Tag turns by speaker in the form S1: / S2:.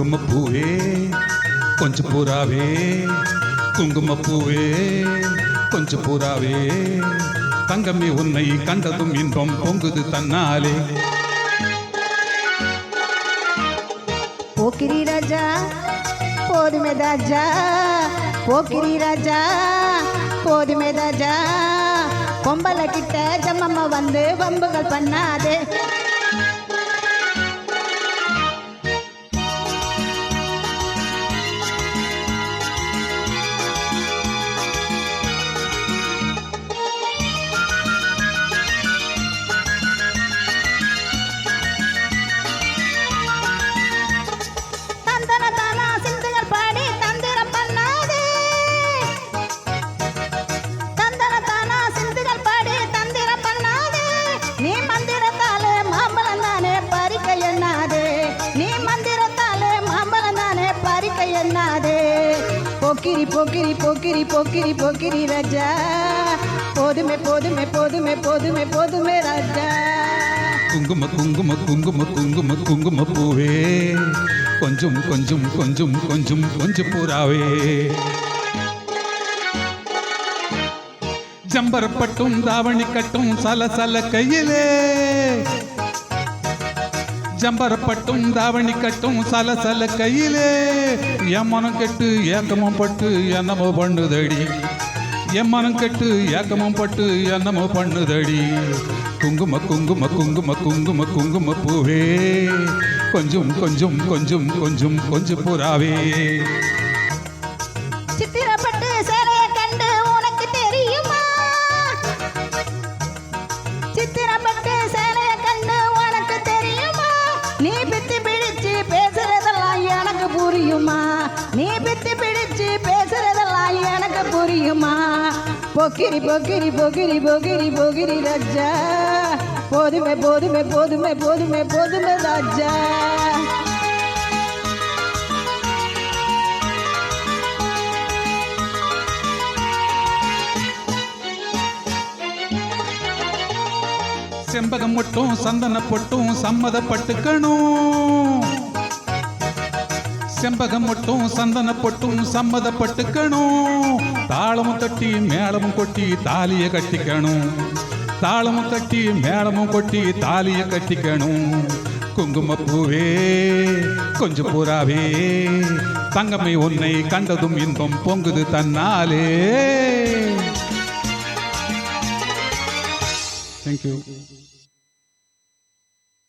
S1: குங்குமப்பூவே கொஞ்சம் பூராவே குங்குமப்பூவே கொஞ்சம் பூராவே தங்கமே உன்னை கண்டதும் இன்பம் பொங்குது தன்னாலே.
S2: போக்கிரி ராஜா போதுமே ராஜா போக்கிரி ராஜா போதுமே ராஜா பொம்பளை கிட்ட ஜம்மம்மா வந்து வம்புகள் பண்ணாதே. போக்கிரி போக்கிரி போக்கிரி போக்கிரி போக்கிரி ராஜா போதுமே போதுமே போதுமே போதுமே போதுமே ராஜா.
S1: குங்கும குங்கும குங்கும குங்கும குங்கும பூவே கொஞ்சம் கொஞ்சம் கொஞ்சம் கொஞ்சம் கொஞ்சம் பூராவே ஜம்பரப்பட்டும் தாவணி கட்டும் சலசல கையிலே ஜம்பரப்பட்டும் தாவணி கட்டும் சலசல கையிலே என் மனம் கெட்டு ஏக்கமும் பட்டு என்னமோ பண்ணுதடி என் மனம் கெட்டு ஏக்கமும் பட்டு என்னமோ பண்ணுதடி. குங்கும குங்கும குங்கும குங்கும குங்கும பூவே கொஞ்சம் கொஞ்சம் கொஞ்சம் கொஞ்சம் கொஞ்சம் பூராவே
S2: சித்திரப்பட்டு சேலைய கண்டு உனக்கு தெரியுமா சித்திரப்பட்டு சேலைய கண்டு உனக்கு தெரியுமா நீ பித்தி பிடிச்சு பேசுறதெல்லாம் எனக்கு புரியுமா நீ பித்தி பிடிச்சு பேசுறதெல்லாம் எனக்கு புரியுமா. போக்கிரி போக்கிரி போக்கிரி போக்கிரி போக்கிரி ராஜா போதுமே போதுமே போதுமே போதுமே போதுமே ராஜா.
S1: செம்பகம் மட்டும் சந்தன பொட்டும் சம்மதப்பட்டுக்கணும் செம்பகம் மட்டும் சந்தன பொட்டும் சம்மதப்பட்டுக்கணும் தாளமும் தட்டி மேளமும் கொட்டி தாலிய கட்டிக்கணும் தாளமும் தட்டி மேளமும் கொட்டி தாலிய கட்டிக்கணும். குங்குமப்பூவே கொஞ்சம் பூராவே தங்கமே உன்னை கண்டதும் இன்பம் பொங்குது தன்னாலே. Thank you.